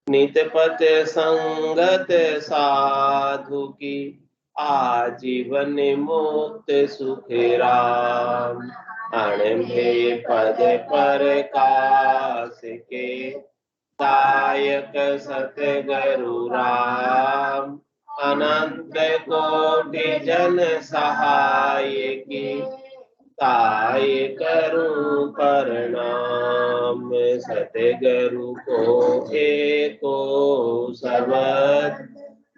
नितपत संगत साधु की, आजीवन मुक्त सुख राम। अणभे पद पर कास के, दायक सतगुरु राम। अनंत कोटि जन सहाय की, ताय करूं प्रणाम। सतगुरु को एको सबद,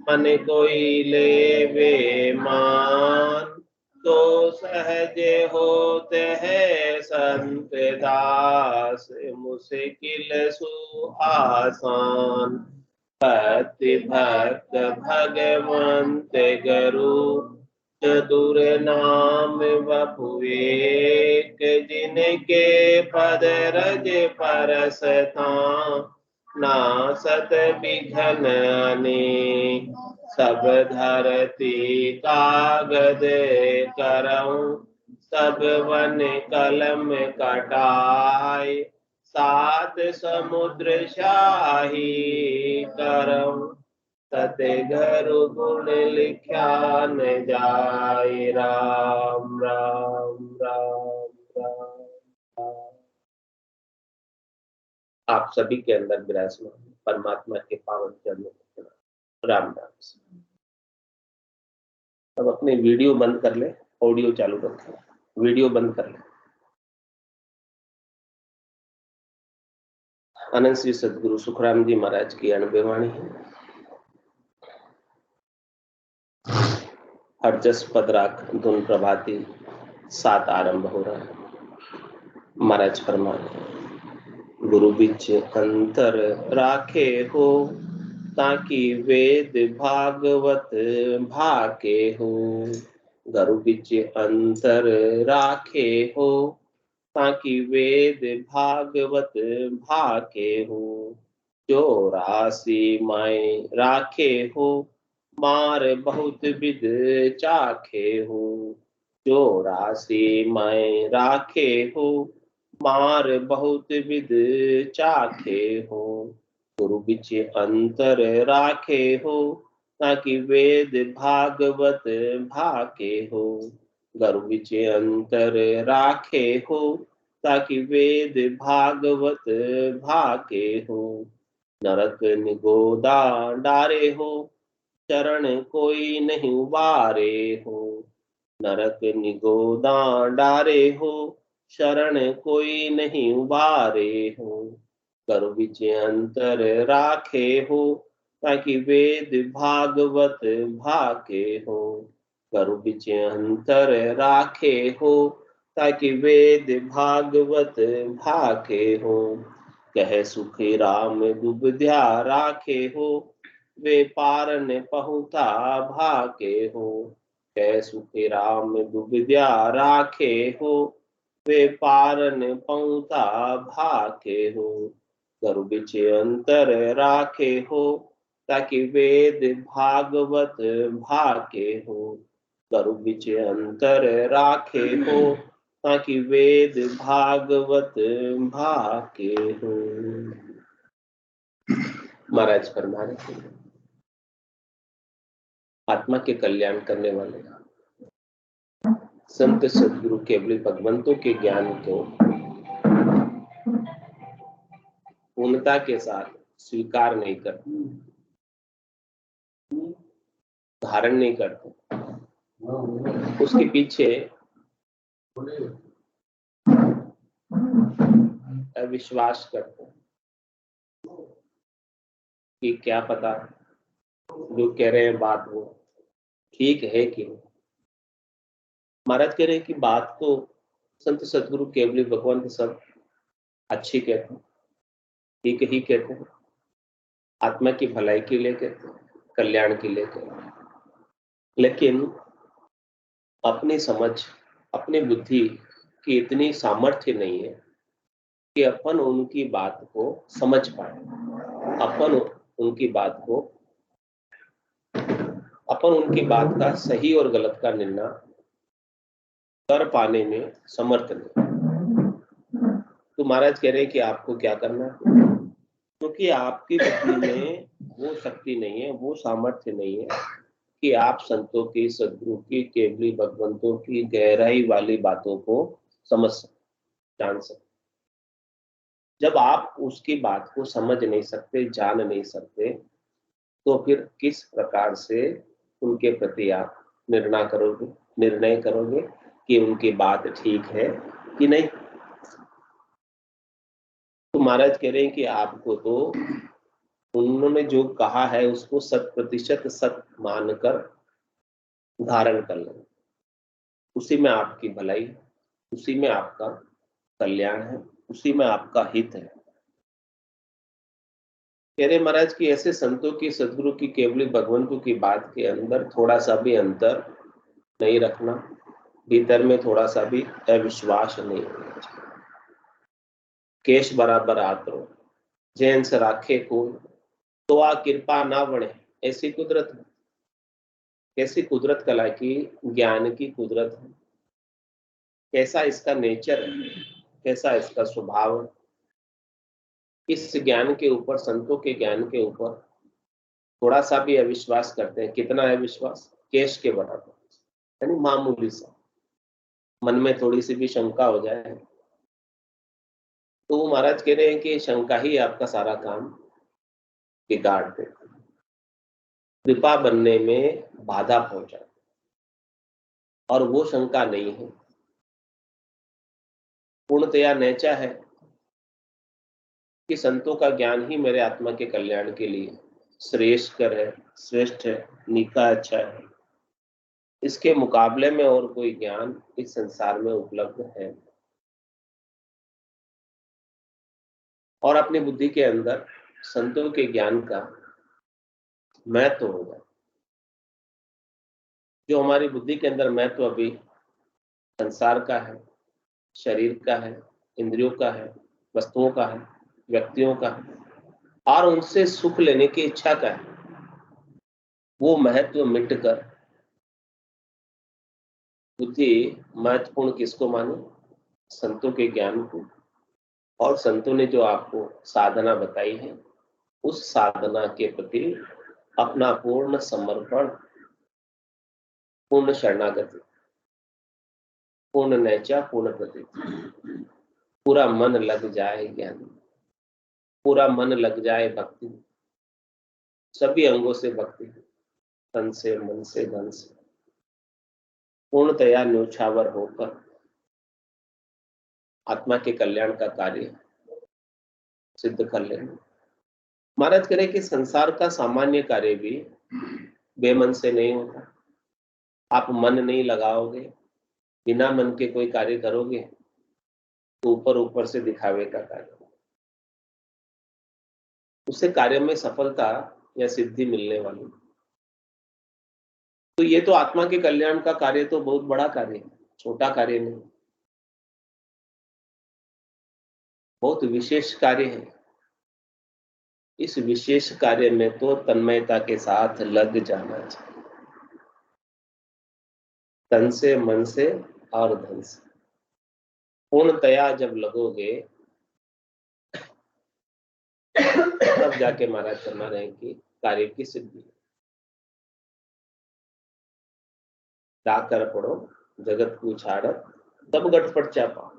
मन कोई लेवे मान। तो सहज होते है संत दास, मुश्किल सु आसान। भक्ति भक्त भगवंत गुरु, चतुर नाम वपु एक। जिनके पद रज परसता, नासत विघन अनेक। सब धरती कागज करऊं, सब वन कलम कटाए। सात समुद्र शाही करऊं, सतगुरु गुण लिख्या न जाए। राम राम राम राम राम। आप सभी के अंदर विराजमान परमात्मा के पावन चरणों में प्रणाम। राम राम से। अब अपने वीडियो बंद कर ले, ऑडियो चालू रखें। वीडियो बंद कर ले। अनंत श्री सदगुरु सुखराम जी महाराज की अनुभव वाणी है। हर जस पद राख धुन प्रभाती, सात आरंभ हो रहा है। महाराज फरमाए, गुरु बिच अंतर राखे हो, ताकि वेद भागवत भाके हो। गुरु बिच अंतर राखे हो, ताकि वेद भागवत भाके हो। जो राशि माय राखे हो, मार बहुत विद चाखे हो। जो राशि माय राखे हो, मार बहुत विद चाखे हो। गुरु बिच अंतर राखे हो, ताकि वेद भागवत भाके हो। गुरु बिच अंतर राखे हो, ताकि वेद भागवत भाके हो। नरक निगोदा डारे हो, चरण कोई नहीं उबारे हो। नरक निगोदा डारे हो, शरण कोई नहीं उबारे हो। गुरु बिच अंतर राखे हो, ताकि वेद भागवत भाके हो। गुरु बिच अंतर राखे हो, ताकि वेद भागवत भाके हो। कह सुख राम दुबध्या राखे हो, वे पारन पहुता भाके हो। कह सुख राम दुबध्या राखे हो, वे पारन पहुता भाके हो। गुरु बिच अंतर राखे हो, ताकि वेद भागवत भाके हो। गुरु बिच अंतर राखे हो, ताकि वेद भागवत भाके हो। महाराज फरमा रहे थे, आत्मा के कल्याण करने वाले संत सदगुरु केवल भगवंतों के ज्ञान को पूर्णता के साथ स्वीकार नहीं करते, धारण नहीं करते। उसके पीछे अविश्वास करते हैं कि क्या पता जो कह रहे हैं बात वो ठीक है कि नहीं। महाराज कह रहे हैं कि बात तो संत सदगुरु केवली भगवंत सब अच्छी कहते हैं, ठीक ही कहते हैं, आत्मा की भलाई के लिए कहते हैं, कल्याण के लिए कहते हैं। लेकिन अपनी समझ, अपनी बुद्धि की इतनी सामर्थ्य नहीं है कि अपन उनकी बात को समझ पाए, अपन उनकी बात का सही और गलत का निर्णय कर पाने में समर्थ नहीं। तो महाराज कह रहे हैं कि आपको क्या करना है, क्योंकि आपकी बुद्धि में वो शक्ति नहीं है, वो सामर्थ्य नहीं है कि आप संतों की, सदगुरु की, केवली भगवंतों की गहराई वाली बातों को समझ सकते, जान सकते। जब आप उसकी बात को समझ नहीं सकते, जान नहीं सकते, तो फिर किस प्रकार से उनके प्रति आप निर्णय करोगे कि उनकी बात ठीक है कि नहीं। तो महाराज कह रहे हैं कि आपको तो उन्होंने जो कहा है उसको 100% सत्य मानकर धारण कर लेना। उसी में आपकी भलाई, उसी में आपका कल्याण है, उसी में आपका हित है। कह रहे महाराज कि ऐसे संतों की, सदगुरु की, केवली भगवंतों की बात के अंदर थोड़ा सा भी अंतर नहीं रखना, भीतर में थोड़ा सा भी अविश्वास नहीं होना चाहिए। केश बराबर आतरो जैन से राखे को, तो आ कृपा ना बढ़े, ऐसी कुदरत है। कैसी कुदरत कला की, ज्ञान की कुदरत है। कैसा इसका नेचर है, कैसा इसका स्वभाव है। इस ज्ञान के ऊपर, संतों के ज्ञान के ऊपर थोड़ा सा भी अविश्वास करते हैं। कितना है विश्वास? केश के बराबर, यानी मामूली सा। मन में थोड़ी सी भी शंका हो जाए तो वो महाराज कह रहे हैं कि शंका ही आपका सारा काम बिगाड़ दे, कृपा बनने में बाधा पहुंचा। और वो शंका नहीं है, पूर्णतया नैचा है कि संतों का ज्ञान ही मेरे आत्मा के कल्याण के लिए श्रेष्ठकर है, श्रेष्ठ है, नीका अच्छा है। इसके मुकाबले में और कोई ज्ञान इस संसार में उपलब्ध है। और अपनी बुद्धि के अंदर संतों के ज्ञान का महत्व होगा। जो हमारी बुद्धि के अंदर महत्व अभी संसार का है, शरीर का है, इंद्रियों का है, वस्तुओं का है, व्यक्तियों का है, और उनसे सुख लेने की इच्छा का है, वो महत्व मिटकर बुद्धि महत्वपूर्ण किसको माने? संतों के ज्ञान को। और संतों ने जो आपको साधना बताई है, उस साधना के प्रति अपना पूर्ण समर्पण, पूर्ण शरणागति, पूर्ण नैचा, पूर्ण प्रति, पूरा मन लग जाए ज्ञान, पूरा मन लग जाए भक्ति, सभी अंगों से भक्ति, तन से, मन से, धन से पूर्णतया न्योछावर होकर आत्मा के कल्याण का कार्य सिद्ध कर लेना। महाराज कह रहे कि संसार का सामान्य कार्य भी बेमन से नहीं होता। आप मन नहीं लगाओगे, बिना मन के कोई कार्य करोगे तो ऊपर ऊपर से दिखावे का कार्य, उससे कार्य में सफलता या सिद्धि मिलने वाली। तो ये तो आत्मा के कल्याण का कार्य तो बहुत बड़ा कार्य है, छोटा कार्य नहीं, बहुत विशेष कार्य है। इस विशेष कार्य में तो तन्मयता के साथ लग जाना चाहिए, तन से, मन से और धन से। पूर्णतया जब लगोगे तब जाके महाराज फरमा रहे हैं कि कार्य की सिद्धि। डाकर पढ़ो जगत को छाड़त, तब गटपट चापा।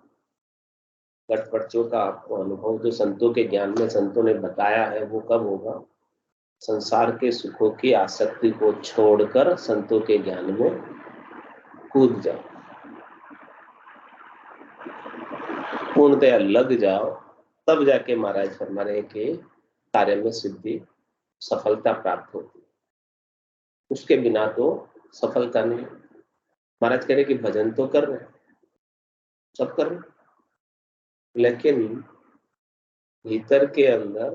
गटपटचों का आपको अनुभव जो संतों के ज्ञान में संतों ने बताया है, वो कब होगा? संसार के सुखों की आसक्ति को छोड़कर संतों के ज्ञान में कूद जाओ, पूर्णतया लग जाओ, तब जाके महाराज फरमा रहे कि कार्य में सिद्धि, सफलता प्राप्त होती। उसके बिना तो सफलता नहीं। महाराज कह रहे कि भजन तो कर रहे, सब कर रहे, लेकिन भीतर के अंदर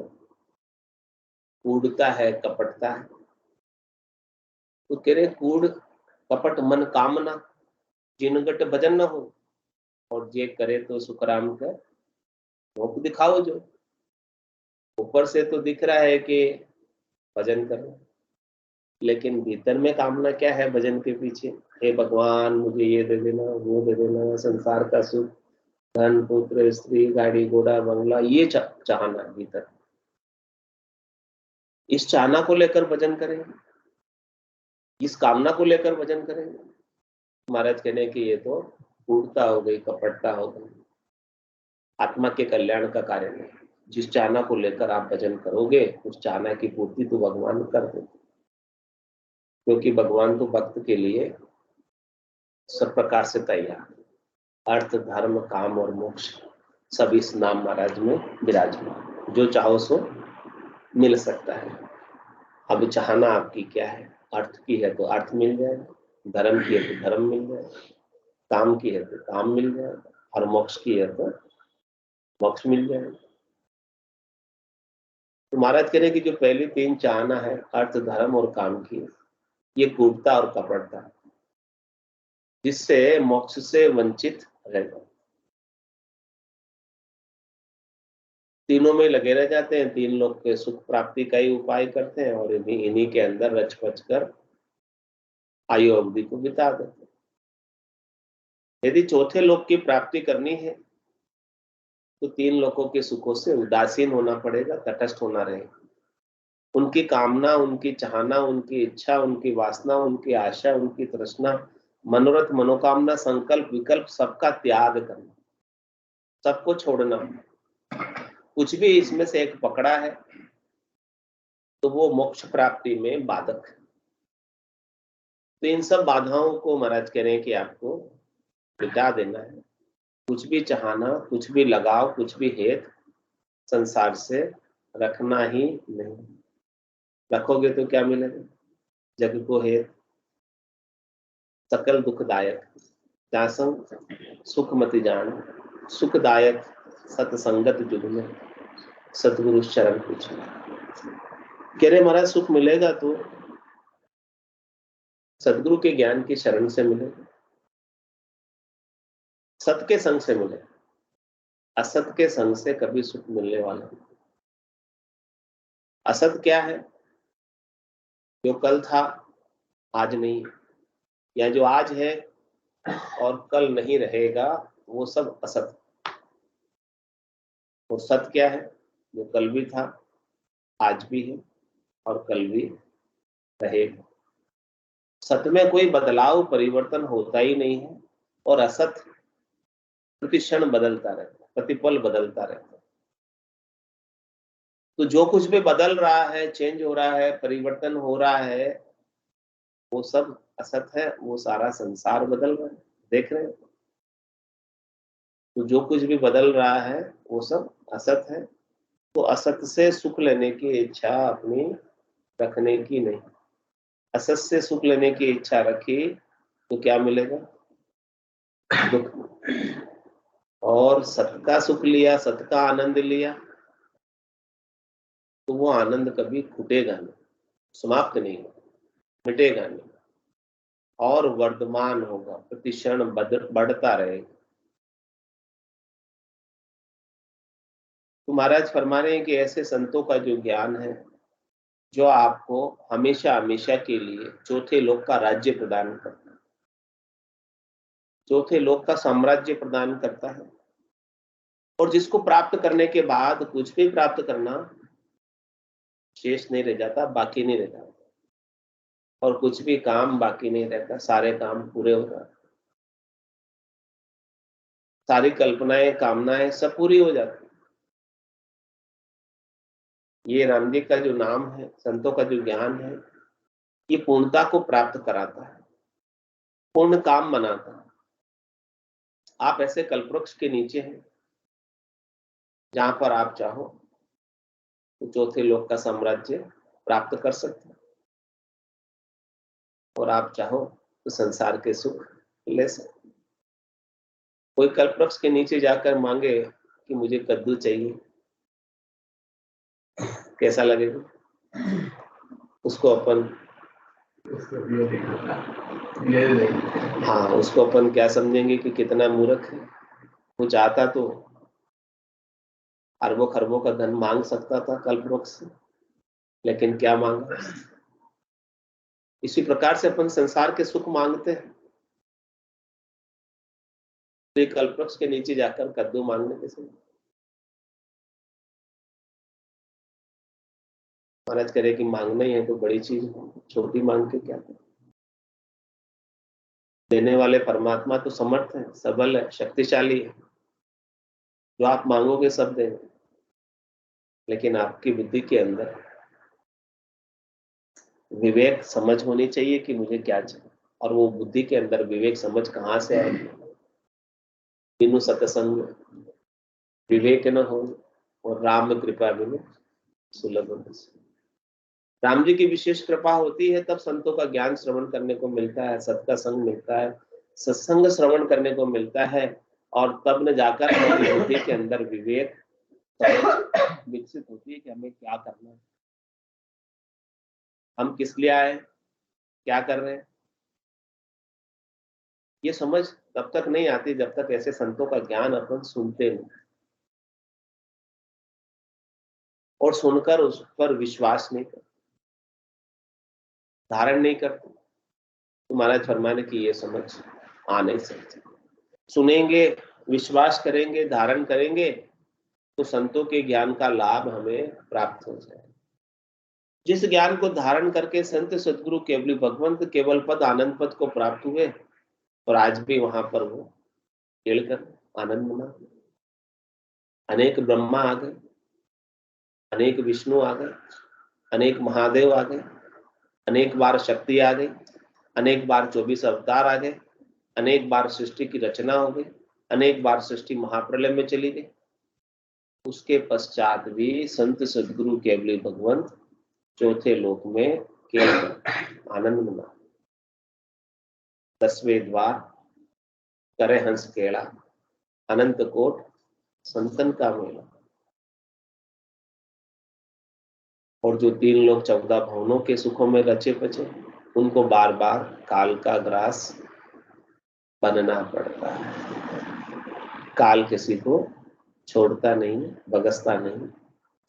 कूड़ता है, कपटता है। तो कह रहे कूड़ कपट मन कामना, जिनगट भजन न हो, और जे करे तो सुखराम का मुख दिखाओ। जो ऊपर से तो दिख रहा है कि भजन करो, लेकिन भीतर में कामना क्या है भजन के पीछे? हे भगवान मुझे ये दे देना, वो दे देना, संसार का सुख, धन पुत्र स्त्री गाड़ी घोड़ा बंगला, ये चाहना भीतर। इस चाहना को लेकर भजन करेंगे, इस कामना को लेकर भजन करेंगे। महाराज कहने की ये तो पूर्णता हो गई, कपटता हो गई, आत्मा के कल्याण का कार्य नहीं। जिस चाहना को लेकर आप भजन करोगे उस चाहना की पूर्ति तो भगवान कर देते, क्योंकि भगवान तो भक्त के लिए सब प्रकार से तैयार, अर्थ धर्म काम और मोक्ष सब इस नाम महाराज में विराजमान, जो चाहो सो मिल सकता है। अब चाहना आपकी क्या है? अर्थ की है तो अर्थ मिल जाएगा, धर्म की है तो धर्म मिल जाएगा, काम की है तो काम मिल जाएगा, और मोक्ष की है तो मोक्ष मिल जाएगा। तो महाराज कह रहे कि जो पहली तीन चाहना है, अर्थ धर्म और काम की, ये कूटता और कपटता, जिससे मोक्ष से वंचित रहेगा। तीनों में लगे रह जाते हैं, तीन लोग के सुख प्राप्ति का ही उपाय करते हैं और इन्हीं के अंदर रच पच कर आयु अवधि को बिता देते हैं। यदि चौथे लोक की प्राप्ति करनी है तो तीन लोकों के सुखों से उदासीन होना पड़ेगा, तटस्थ होना रहेगा। उनकी कामना, उनकी चाहना, उनकी इच्छा, उनकी वासना, उनकी आशा, उनकी तृष्णा, मनोरथ, मनोकामना, संकल्प, विकल्प सबका त्याग करना, सबको छोड़ना। कुछ भी इसमें से एक पकड़ा है तो वो मोक्ष प्राप्ति में बाधक है। तो इन सब बाधाओं को महाराज कह रहे हैं कि आपको मिटा देना है। कुछ भी चाहना, कुछ भी लगाव, कुछ भी हेत संसार से रखना ही नहीं। रखोगे तो क्या मिलेगा? जग को हेत सकल दुखदायक, जासंग सुख मति जान, सुखदायक सतसंगत जुग में सतगुरु शरण पूछ। कह रहे महाराज सुख मिलेगा तो सतगुरु के ज्ञान की शरण से मिलेगा, सत के संग से मिलेगा, असत के संग से कभी सुख मिलने वाला नहीं। असत क्या है? जो कल था आज नहीं, या जो आज है और कल नहीं रहेगा, वो सब असत। और सत क्या है? जो कल भी था, आज भी है और कल भी रहेगा। सत में कोई बदलाव परिवर्तन होता ही नहीं है, और असत प्रतिक्षण बदलता रहता है, प्रतिपल बदलता रहता है। तो जो कुछ भी बदल रहा है, चेंज हो रहा है, परिवर्तन हो रहा है, वो सब असत है। वो सारा संसार बदल रहा है, देख रहे हैं। तो जो कुछ भी बदल रहा है वो सब असत है। तो असत से सुख लेने की इच्छा अपनी रखने की नहीं। असत से सुख लेने की इच्छा रखी तो क्या मिलेगा? दुख। और सत का सुख लिया, सत का आनंद लिया, तो वो आनंद कभी छूटेगा नहीं, समाप्त नहीं होगा, मिटेगा नहीं, और वर्धमान होगा, प्रतिक्षण बढ़ता रहेगा। तो महाराज फरमा रहे हैं कि ऐसे संतों का जो ज्ञान है, जो आपको हमेशा हमेशा के लिए चौथे लोक का राज्य प्रदान करता है, चौथे लोक का साम्राज्य प्रदान करता है, और जिसको प्राप्त करने के बाद कुछ भी प्राप्त करना शेष नहीं रह जाता, बाकी नहीं रह जाता, और कुछ भी काम बाकी नहीं रहता, सारे काम पूरे हो जाते, सारी कल्पनाएं, कामनाएं सब पूरी हो जाती। ये राम जी का जो नाम है, संतों का जो ज्ञान है, ये पूर्णता को प्राप्त कराता है, पूर्ण काम बनाता है। आप ऐसे कल्पवृक्ष के नीचे हैं जहां पर आप चाहो तो चौथे लोक का साम्राज्य प्राप्त कर सकते हैं, और आप चाहो तो संसार के सुख ले सकते। कोई कल्पवृक्ष के नीचे जाकर मांगे कि मुझे कद्दू चाहिए, कैसा लगेगा? उसको अपन हाँ, उसको अपन क्या समझेंगे कि कितना मूर्ख है। वो चाहता तो अरबों खरबों का धन मांग सकता था कल्पवृक्ष से, लेकिन क्या मांगा? इसी प्रकार से अपन संसार के सुख मांगते हैं, तो कल्पवृक्ष के नीचे जाकर कद्दू मांगने के समय महाराज कह रहे कि मांगना ही है तो बड़ी चीज, छोटी मांग के क्या करें। देने वाले परमात्मा तो समर्थ है, सबल है, शक्तिशाली है, जो आप मांगोगे सब देंगे। लेकिन आपकी बुद्धि के अंदर विवेक समझ होनी चाहिए कि मुझे क्या चाहिए, और वो बुद्धि के अंदर विवेक समझ कहाँ से आएगी? बिनु सत्संग विवेक न हो और राम कृपा बिनु सुलभ न से। राम जी की विशेष कृपा होती है तब संतों का ज्ञान श्रवण करने को मिलता है, सत का संग मिलता है, सत्संग श्रवण करने को मिलता है, और तब न जाकर हमारी बुद्धि के अंदर विवेक विकसित होती है कि हमें क्या करना है, हम किस लिए आए, क्या कर रहे हैं। ये समझ तब तक नहीं आती जब तक ऐसे संतों का ज्ञान अपन सुनते नहीं और सुनकर उस पर विश्वास नहीं करते, धारण नहीं करते, तो महाराज फरमाने की ये समझ आ नहीं सकती। सुनेंगे, विश्वास करेंगे, धारण करेंगे तो संतों के ज्ञान का लाभ हमें प्राप्त हो जाए। जिस ज्ञान को धारण करके संत सदगुरु केवली भगवंत केवल पद आनंद पद को प्राप्त हुए, और आज भी वहां पर वो खेलकर आनंद मना। अनेक ब्रह्मा आ गए, अनेक विष्णु आ गए, अनेक महादेव आ गए, अनेक बार शक्ति आ गई, अनेक बार 24 अवतार आ गए, अनेक बार सृष्टि की रचना हो गई, अनेक बार सृष्टि महाप्रलय में चली गई। उसके पश्चात भी संत सदगुरु केवली भगवंत चौथे लोक में केवल आनंद मना। 10वें द्वार करे हंस केड़ा, अनंत कोट संतन का मेला। और जो 3 लोग 14 भवनों के सुखों में रचे पचे, उनको बार बार काल का ग्रास बनना पड़ता है। काल किसी को छोड़ता नहीं, बगसता नहीं,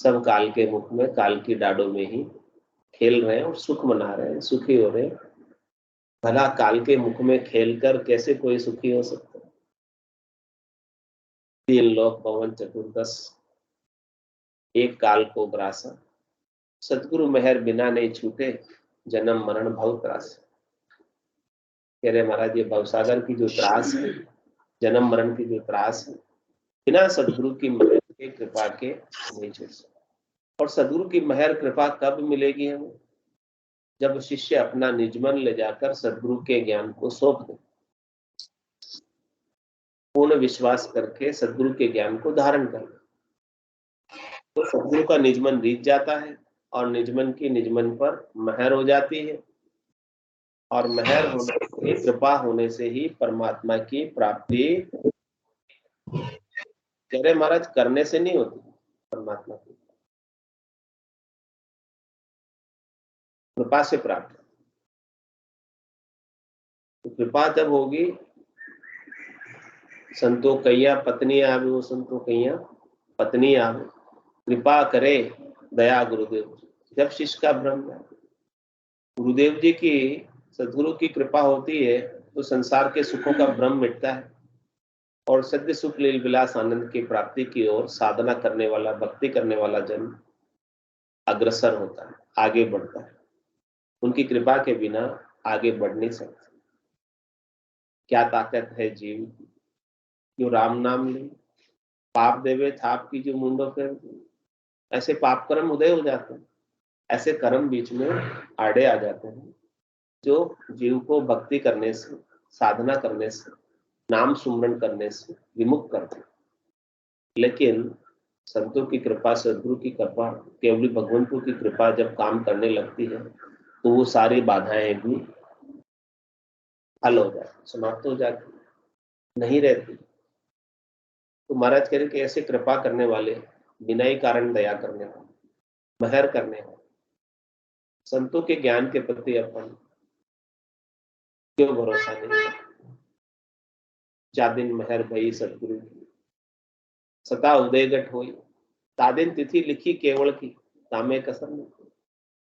सब काल के मुख में, काल की डाडों में ही खेल रहे हैं और सुख मना रहे हैं, सुखी हो रहे हैं। भला काल के मुख में खेलकर कैसे कोई सुखी हो सकता है? 3 लोक पवन चतुर्दश, एक काल को ग्रासा, सतगुरु मेहर बिना नहीं छूटे, जन्म मरण भव त्रास। कह रहे महाराज ये भवसागर की जो त्रास है, जन्म मरण की जो त्रास है, बिना सदगुरु की मेहर के कृपा के नहीं छूट सकते। और सदगुरु की मेहर कृपा कब मिलेगी हमें? जब शिष्य अपना निजमन ले जाकर सदगुरु के ज्ञान को सौंप दे, पूर्ण विश्वास करके सदगुरु के ज्ञान को धारण कर, तो सदगुरु का निजमन रीत जाता है और निजमन की निजमन पर मेहर हो जाती है, और मेहर होने से, कृपा होने से ही परमात्मा की प्राप्ति। कह रहे महाराज करने से नहीं होती परमात्मा की, कृपा से प्राप्त। तो कृपा जब होगी, संतो कैया पत्नी आवे, वो संतो कैया पत्नी आवे, कृपा करे दया गुरुदेव। जब शिष्य का भ्रम है, गुरुदेव जी की, सदगुरु की कृपा होती है तो संसार के सुखों का भ्रम मिटता है और सद्य सुख लील विलास आनंद की प्राप्ति की ओर साधना करने वाला, भक्ति करने वाला जन अग्रसर होता है, आगे बढ़ता है। उनकी कृपा के बिना आगे बढ़ नहीं सकता। क्या ताकत है जीव की, जो राम नाम ले, पाप देवे थाप की जो मुंडो फेर। ऐसे पाप कर्म उदय हो जाते हैं, ऐसे कर्म बीच में आड़े आ जाते हैं जो जीव को भक्ति करने से, साधना करने से, नाम सुमरन करने से विमुख करते हैं। लेकिन संतों की कृपा, सदगुरु की कृपा, केवली भगवंतों की कृपा जब काम करने लगती है तो वो सारी बाधाएं भी हल हो जाती, समाप्त हो जाती, नहीं रहती। तो महाराज कह रहे कि ऐसे कृपा करने वाले, बिना ही कारण दया करने वाले, मेहर करने वाले संतों के ज्ञान के प्रति अपन क्यों भरोसा नहीं? जादिन मेहर भई सतगुरु की, सता उदयगठ होई, तादिन तिथि लिखी केवल की, तामे कसर नहीं।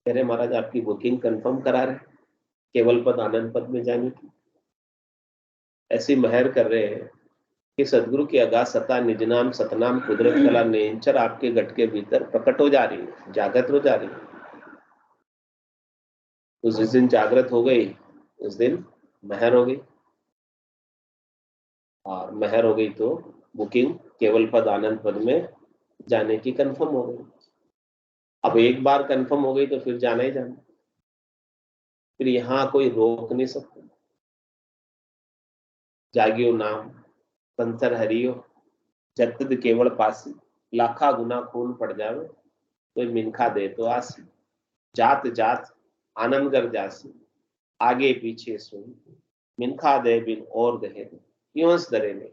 कह रहे महाराज आपकी बुकिंग कंफर्म करा रहे, केवल पद आनंद पद में जाने की। ऐसी मेहर कर रहे हैं कि सदगुरु की अगाध सता, निज नाम सतनाम, कुदरत कला नेचर आपके गट के भीतर प्रकट हो जा रही है, जागृत हो जा रही है। तो जिस दिन जागृत हो गई उस दिन महर हो गई, और महर हो गई तो बुकिंग केवल पद आनंद पद में जाने की कंफर्म हो गई। अब एक बार कंफर्म हो गई तो फिर जाना ही जाना, फिर यहाँ कोई रोक नहीं सकता। जागियो नाम संसर हरियो जगत केवल पासी, लाखा गुना खून पड़ जावे कोई मिनखा दे तो आसी, जात जात आनंद कर जासी आगे पीछे सुन, मिनखा दे बिन और दहे क्यों दरे नहीं।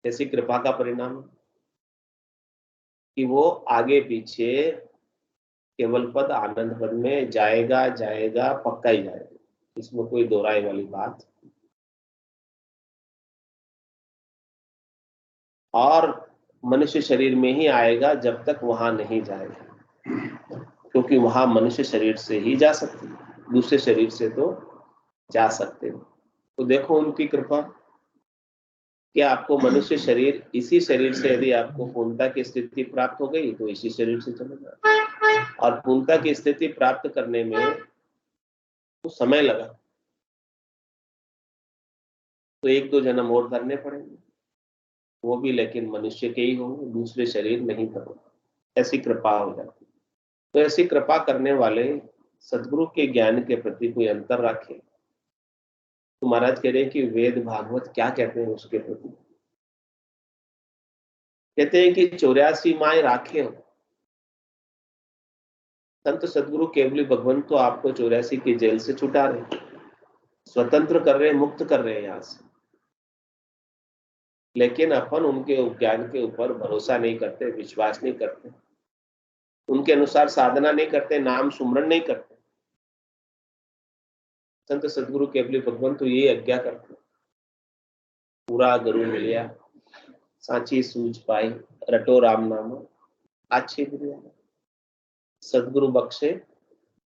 ऐसी कृपा का परिणाम कि वो आगे पीछे केवल पद आनंद पद में जाएगा जाएगा, पक्का ही जाएगा, इसमें कोई दोहराई वाली बात। और मनुष्य शरीर में ही आएगा जब तक वहां नहीं जाएगा, क्योंकि वहां मनुष्य शरीर से ही जा सकते, दूसरे शरीर से तो जा सकते। तो देखो उनकी कृपा कि आपको मनुष्य शरीर, इसी शरीर से यदि आपको पूर्णता की स्थिति प्राप्त हो गई तो इसी शरीर से चलेगा, और पूर्णता की स्थिति प्राप्त करने में तो समय लगा, तो एक दो जन्म और धरने पड़ेंगे, वो भी लेकिन मनुष्य के ही होंगे, दूसरे शरीर नहीं धरोगे, ऐसी कृपा हो जाती। तो ऐसी कृपा करने वाले सदगुरु के ज्ञान के प्रति कोई अंतर रखे। तो महाराज कह रहे हैं कि वेद भागवत क्या कहते हैं उसके प्रति, कहते हैं कि 84 माए राखे हो। संत सदगुरु केवली भगवंत तो आपको 84 की जेल से छुटा रहे, स्वतंत्र कर रहे, मुक्त कर रहे हैं यहां से, लेकिन अपन उनके ज्ञान के ऊपर भरोसा नहीं करते, विश्वास नहीं करते, उनके अनुसार साधना नहीं करते, नाम सुमरण नहीं करते। संत सदगुरु केवली भगवंत तो ये आज्ञा करते, पूरा गुरु मिलिया सांची सूझ पाई, रटो राम नाम अच्छी दुनिया, सदगुरु बख्शे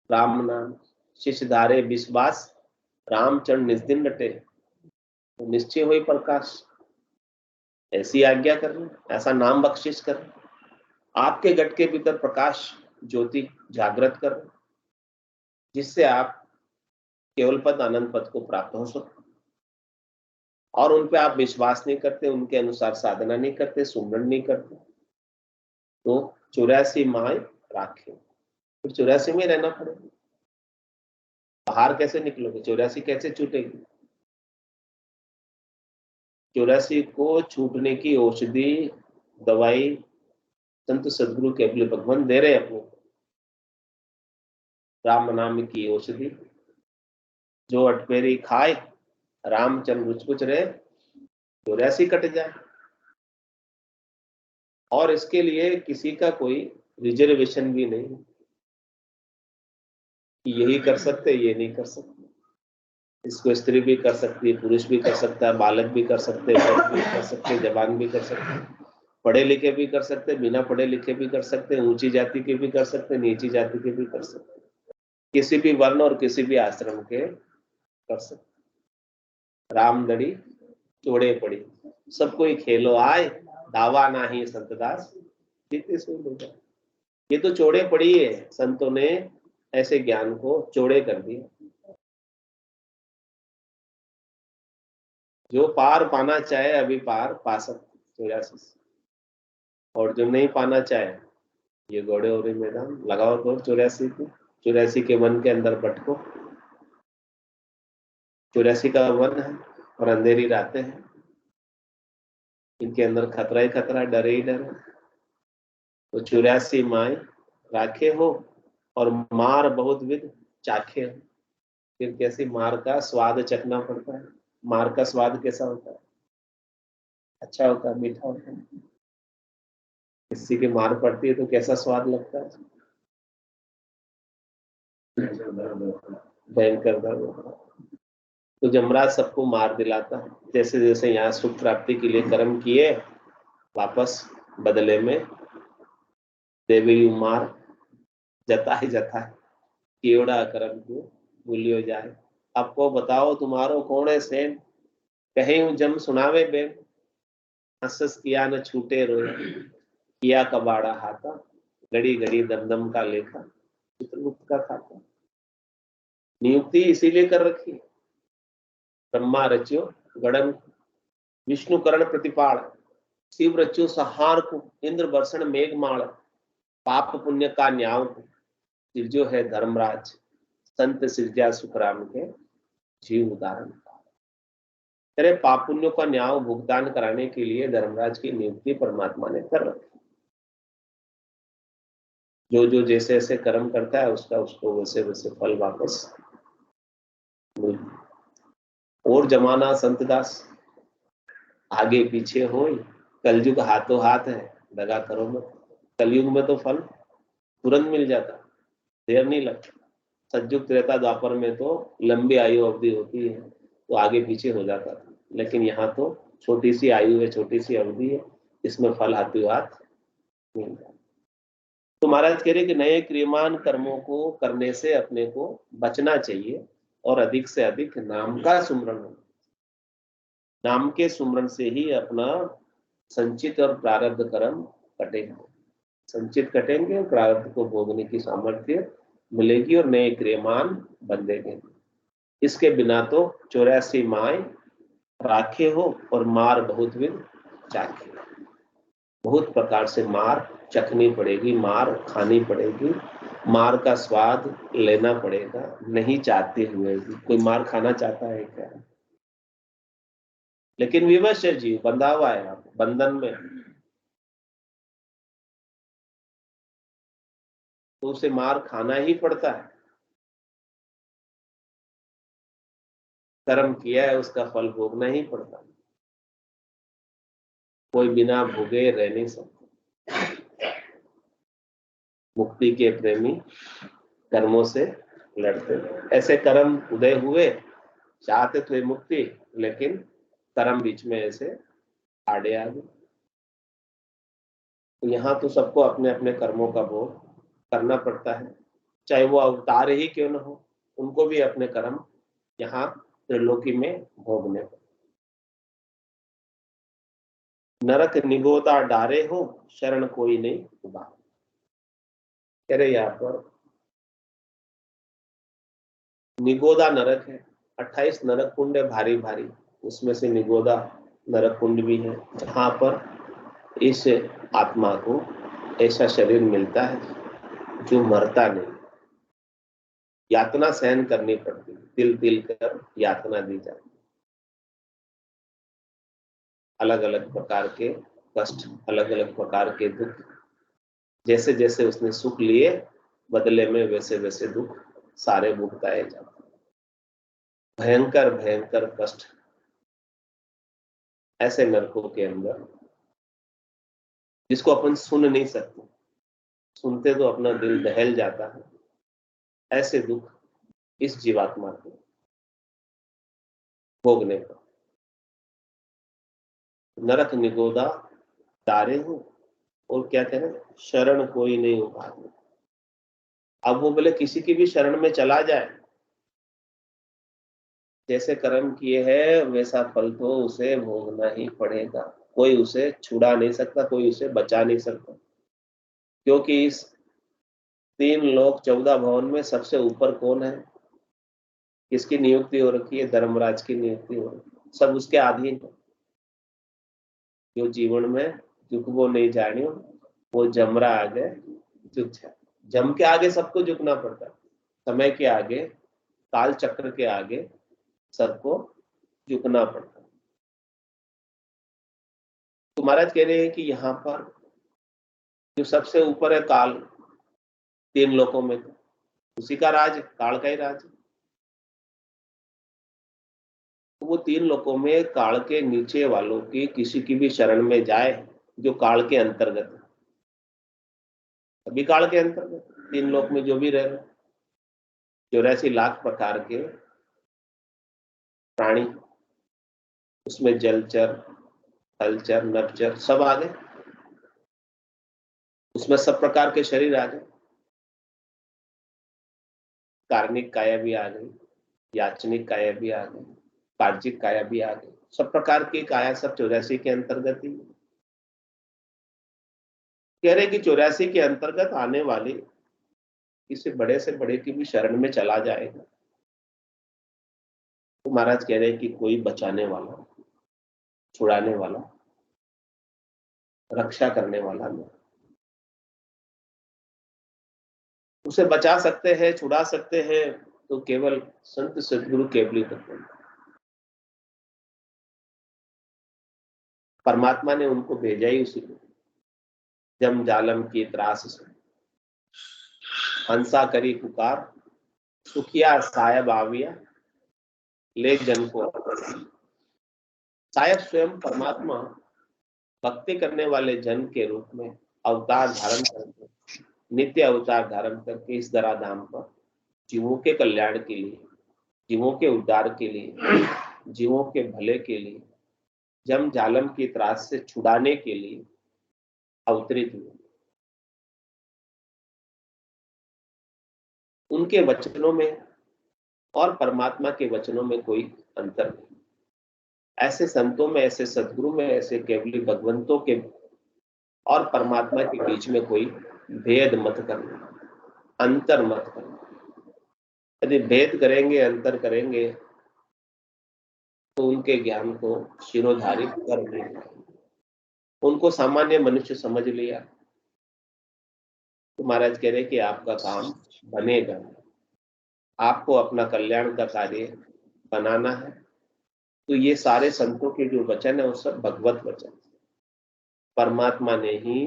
राम नाम, शिष्य धारे विश्वास, रामचरण निज दिन रटे, तो निश्चय हुई प्रकाश। ऐसी आज्ञा कर, ऐसा नाम बख्शिश कर, आपके गट के भीतर प्रकाश ज्योति जागृत कर, जिससे आप केवल पद आनंद पद को प्राप्त हो सको। और उन पे आप विश्वास नहीं करते, उनके अनुसार साधना नहीं करते, सुमरण नहीं करते, तो 84 माए राखे, फिर 84 में रहना पड़ेगा। बाहर कैसे निकलोगे, 84 कैसे छूटेगी। 84 को छूटने की औषधि दवाई संत सदगुरु केवल भगवान दे रहे अपने, राम नाम की औषधि जो अटपेरी खाए, रामचंद्र रुच कुछ रहे, 84 कट जाए। और इसके लिए किसी का कोई रिजर्वेशन भी नहीं कि यही कर सकते, ये नहीं कर सकते। इसको स्त्री भी कर सकती है, पुरुष भी कर सकता है, बालक भी कर सकते हैं, बच्चे भी कर सकते हैं, जवान भी कर सकते हैं, पढ़े लिखे भी कर सकते हैं, बिना पढ़े लिखे भी कर सकते हैं, ऊंची जाति के भी कर सकते हैं, नीची जाति के भी कर सकते हैं, किसी भी वर्ण और किसी भी आश्रम के कर सकते। रामदड़ी चोड़े पड़ी, सब कोई खेलो आए, दावा नाही संतदास जीते सो लोग। ये तो चोड़े पड़ी है, संतों ने ऐसे ज्ञान को चोड़े कर दिए। जो पार पाना चाहे अभी पार पा सकते 84 से, और जो नहीं पाना चाहे ये घोड़े और मैदान लगाओ तो 84 की, 84 के वन के अंदर भटको। 84 का वन है और अंधेरी रातें हैं, इनके अंदर खतरा ही खतरा, डरे ही डरे। तो 84 माए राखे हो और मार बहुत विध चाखे हो। फिर कैसी मार का स्वाद चखना पड़ता है। मार का स्वाद कैसा होता है, अच्छा होता है, मीठा होता है। किसी की मार पड़ती है तो कैसा स्वाद लगता है, भयंकर दर्द होता है। तो जमराज सबको मार दिलाता है, जैसे जैसे यहाँ सुख प्राप्ति के लिए कर्म किए, वापस बदले में देवी मार जताए जताए, केवड़ा कर्म को भूलियो जाए। आपको बताओ तुम्हारो कौन है सेन, कहीं जम सुनावे बेन, हंसस किया न छूटे रोए, किया कबाड़ा हाथा, घड़ी घड़ी दमदम का लेखा, चित्रगुप्त का खाता। नियुक्ति इसीलिए कर रखी है। ब्रह्मा रच्यो गणन, विष्णु करण प्रतिपाल, शिव रच्यो संहार को, इंद्र वर्षण मेघमाल, पाप पुण्य का न्याय को, सिरजो है धर्मराज, संत सिरजा सुखराम के जीव उदाहरण। तेरे पाप पुण्यों का न्याय भुगतान कराने के लिए धर्मराज की नियुक्ति परमात्मा ने कर रखी। जो जो जैसे ऐसे कर्म करता है उसका उसको वैसे वैसे फल वापस मिलता। और जमाना संतदास आगे पीछे हो, कलयुग हाथों हाथ है, दगा करो मत। कलयुग में तो फल तुरंत मिल जाता, देर नहीं लगता। सतयुग त्रेता द्वापर में तो लंबी आयु अवधि होती है तो आगे पीछे हो जाता था, लेकिन यहाँ तो छोटी सी आयु है, छोटी सी अवधि है, इसमें फल हाथों हाथ मिल जाता। तो महाराज कह रहे कि नए क्रियमान कर्मों को करने से अपने को बचना चाहिए और अधिक से अधिक नाम का सुमरण हो। नाम के सुमरण से ही अपना संचित और प्रारब्ध कर्म कटेंगे, संचित कटेंगे, प्रारब्ध को भोगने की सामर्थ्य मिलेगी और नए क्रियमान बंधेंगे। इसके बिना तो 84 माए राखे हो और मार बहुत विध चाखे। बहुत प्रकार से मार चखनी पड़ेगी, मार खानी पड़ेगी, मार का स्वाद लेना पड़ेगा, नहीं चाहते हुए भी। कोई मार खाना चाहता है क्या? लेकिन विवश है जीव, बंधा हुआ है, आप बंधन में, तो उसे मार खाना ही पड़ता है। कर्म किया है उसका फल भोगना ही पड़ता है। कोई बिना भोगे रह नहीं सकता। मुक्ति के प्रेमी कर्मों से लड़ते, ऐसे कर्म उदय हुए, चाहते थे मुक्ति, लेकिन कर्म बीच में ऐसे आड़े आ गए। तो यहाँ तो सबको अपने अपने कर्मों का भोग करना पड़ता है, चाहे वो अवतार ही क्यों न हो, उनको भी अपने कर्म यहाँ त्रिलोकी में भोगने। नरक निगोदा डारे हो, शरण कोई नहीं उबा। कह रहे यहाँ पर निगोदा नरक है, 28 नरक कुंड है भारी भारी, उसमें से निगोदा नरक कुंड भी है, जहां पर इस आत्मा को ऐसा शरीर मिलता है जो मरता नहीं। यातना सहन करनी पड़ती, तिल तिल कर यातना दी जाती, अलग अलग प्रकार के कष्ट, अलग अलग प्रकार के दुख, जैसे जैसे उसने सुख लिए बदले में वैसे वैसे दुख सारे भुगताए जाते। भयंकर भयंकर कष्ट ऐसे नरकों के अंदर, जिसको अपन सुन नहीं सकते, सुनते तो अपना दिल दहल जाता है। ऐसे दुख इस जीवात्मा को भोगने का। नरक निगोदा तारे हो, और क्या कह रहे, शरण कोई नहीं उभारे। अब वो बोले किसी की भी शरण में चला जाए, जैसे कर्म किए हैं वैसा फल तो उसे भोगना ही पड़ेगा, कोई उसे छुड़ा नहीं सकता, कोई उसे बचा नहीं सकता। क्योंकि इस 3 लोक 14 भवन में सबसे ऊपर कौन है? किसकी नियुक्ति हो रखी है? धर्मराज की नियुक्ति हो रखी है, सब उसके अधीन है। जो जीवन में झुकवो नहीं जानियो, वो जमरा आगे झुक जाए। जम के आगे सबको झुकना पड़ता है, समय के आगे, काल चक्र के आगे सबको झुकना पड़ता है। तो महाराज कह रहे हैं कि यहाँ पर जो सबसे ऊपर है काल, 3 लोकों में, तो उसी का राज, काल का ही राज। तो वो 3 लोकों में काल के नीचे वालों की किसी की भी शरण में जाए जो काल के अंतर्गत है, अभी काल के अंतर्गत 3 लोक में जो भी रह रहे, 84 लाख प्रकार के प्राणी, उसमें जलचर, थलचर, नभचर सब आ गए, उसमें सब प्रकार के शरीर आ गए। कार्मिक काया भी आ गई, याचनिक काया भी आ गई, कार्जिक काया भी आ गई, सब प्रकार की काया सब 84 के अंतर्गत ही। कह रहे कि 84 के अंतर्गत आने वाले किसी बड़े से बड़े की भी शरण में चला जाएगा तो महाराज कह रहे हैं कि कोई बचाने वाला, छुड़ाने वाला, रक्षा करने वाला नहीं। उसे बचा सकते हैं, छुड़ा सकते हैं तो केवल संत सदगुरु केवली भगवान। परमात्मा ने उनको भेजा ही उसी को, जम जालम की त्रास से हंसा करी पुकार, सुखिया साहेब आविया ले जन को। साहेब स्वयं परमात्मा भक्ति करने वाले जन के रूप में अवतार धारण करके, नित्य अवतार धारण करके इस धराधाम पर जीवों के कल्याण के लिए, जीवों के उद्धार के लिए, जीवों के भले के लिए, जम जालम की त्रास से छुड़ाने के लिए अवतरित हुए। उनके वचनों में और परमात्मा के वचनों में कोई अंतर नहीं। ऐसे संतों में, ऐसे सदगुरु में, ऐसे केवली भगवंतों के और परमात्मा के बीच में कोई भेद मत करना, अंतर मत करना। यदि भेद करेंगे, अंतर करेंगे तो उनके ज्ञान को शिरोधारित कर देंगे। उनको सामान्य मनुष्य समझ लिया तो महाराज कह रहे कि आपका काम बनेगा। आपको अपना कल्याण का कार्य बनाना है। तो ये सारे संतों के जो वचन है वो सब भगवत वचन, परमात्मा ने ही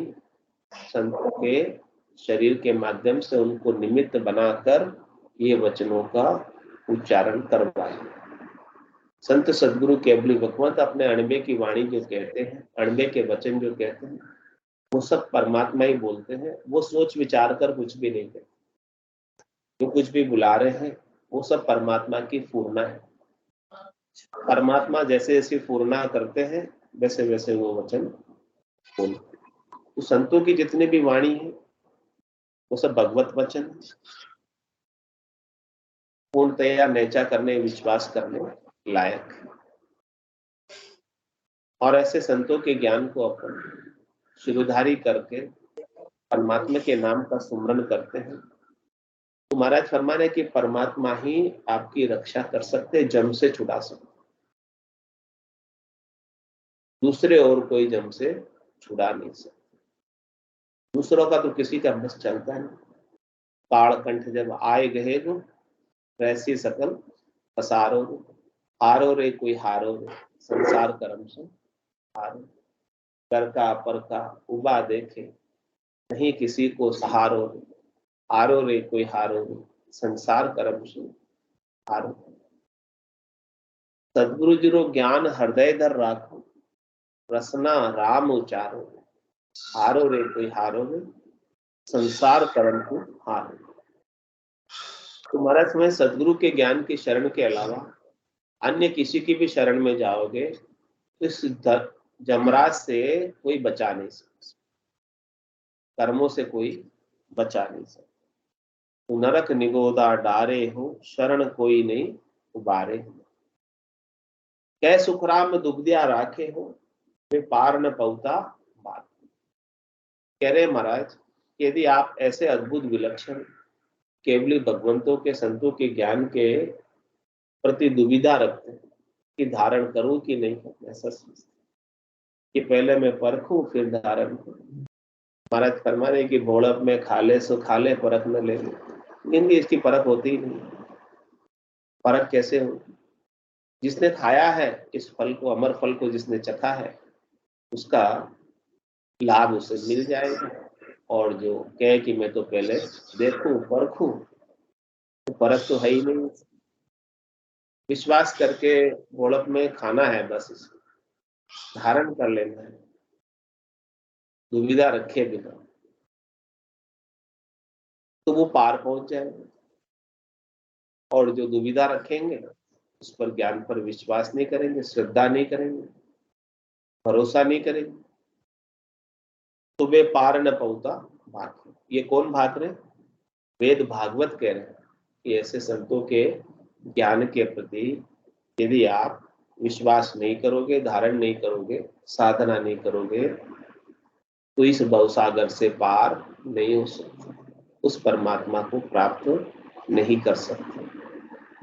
संतों के शरीर के माध्यम से उनको निमित्त बनाकर ये वचनों का उच्चारण करवाया। संत सदगुरु केवली भगवंत अपने अणबे की वाणी जो कहते हैं, अणबे के वचन जो कहते हैं, वो सब परमात्मा ही बोलते हैं। वो सोच विचार कर कुछ भी नहीं कहते। जो कुछ भी बुला रहे हैं वो सब परमात्मा की पूर्णा है। परमात्मा जैसे जैसे पूर्णा करते हैं वैसे वैसे वो वचन बोलते हैं। तो संतों की जितनी भी वाणी है वो सब भगवत वचन है, पूर्णतया नेचा करने, विश्वास करने लायक है। और ऐसे संतों के ज्ञान को अपन शिरोधारी करके परमात्मा के नाम का सुमरन करते हैं तो महाराज फरमान है कि परमात्मा ही आपकी रक्षा कर सकते, जम से छुड़ा सकते, दूसरे और कोई जम से छुड़ा नहीं सकते। दूसरों का तो किसी का बस चलता नहीं। काल कंठ जब आए गए गो, वैसी सकल पसारो, हारो रे कोई हारो रे, संसार कर्म से हारो। कर का पर का उबा देखे, नहीं किसी को सहारो रे, हारो रे कोई हारो रे, संसार कर्म से हारो। सदगुरु जी रो ज्ञान हृदय धर राखो, रसना राम उचारो, हारो रे कोई हारो रे, संसार कर्म को हारो। तुम्हारा समय सदगुरु के ज्ञान की शरण के अलावा अन्य किसी की भी शरण में जाओगे तो इस जमराज से कोई बचा नहीं सकता, कर्मों से कोई बचा नहीं सकता। तो नरक निगोदा डारे हो, शरण कोई नहीं उबारे हो। कै सुखराम दुबदिया राखे हो, वे पार न पहुता बात। कह रहे महाराज, यदि आप ऐसे अद्भुत विलक्षण केवली भगवंतों के, संतों के ज्ञान के प्रति दुविधा रखते हैं कि धारण करूं कि नहीं करूं, ऐसा सोचते कि पहले मैं परखूं फिर धारण करूं। महाराज फरमा रहे कि भोड़प में खाले सो खाले, परख न ले। लेकिन इसकी परख होती ही नहीं। परख कैसे होगी? जिसने खाया है इस फल को, अमर फल को जिसने चखा है, उसका लाभ उसे मिल जाएगा। और जो कहे कि मैं तो पहले देखूं परखूं, तो परख तो है ही नहीं। विश्वास करके भोड़प में खाना है, बस इसको धारण कर लेना है, दुविधा रखे बिना, तो वो पार पहुंच जाएगा। और जो दुविधा रखेंगे उस पर, ज्ञान पर विश्वास नहीं करेंगे, श्रद्धा नहीं करेंगे, भरोसा नहीं करेंगे, तो वे पार न पहुंचा भाग। ये कौन भाग रहे? वेद भागवत कह रहे हैं कि ऐसे संतों के ज्ञान के प्रति यदि आप विश्वास नहीं करोगे, धारण नहीं करोगे, साधना नहीं करोगे, तो इस भवसागर से पार नहीं हो सकते, उस परमात्मा को प्राप्त नहीं कर सकते।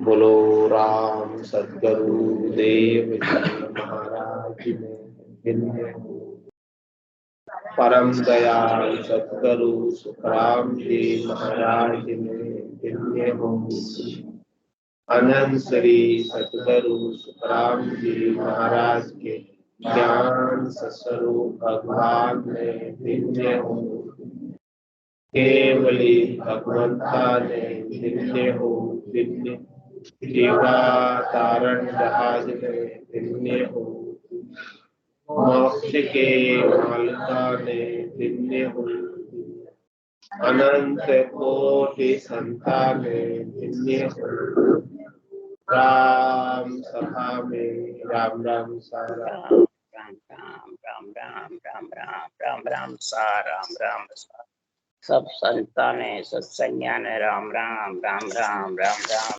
बोलो राम सद्गुरु देव जी महाराज में धन्य हो। परम दयाल सद्गुरु सुखराम जी महाराज में धन्य हो। अनंत श्री सद्गुरु सुखराम जी महाराज के ज्ञान स्वरूप भगवान में धन्य हो। केवली भगवंता ने धन्य हो। धन्य जीवा तारण जहाज में धन्य हो। मोक्ष के मालिका ने धन्य हो। अनंत कोटि संतान ने धन्य हो। राम सभा में राम राम सारा राम राम राम राम राम राम राम राम राम सा राम राम सा सब संतान सत्संज्ञान राम राम राम राम राम राम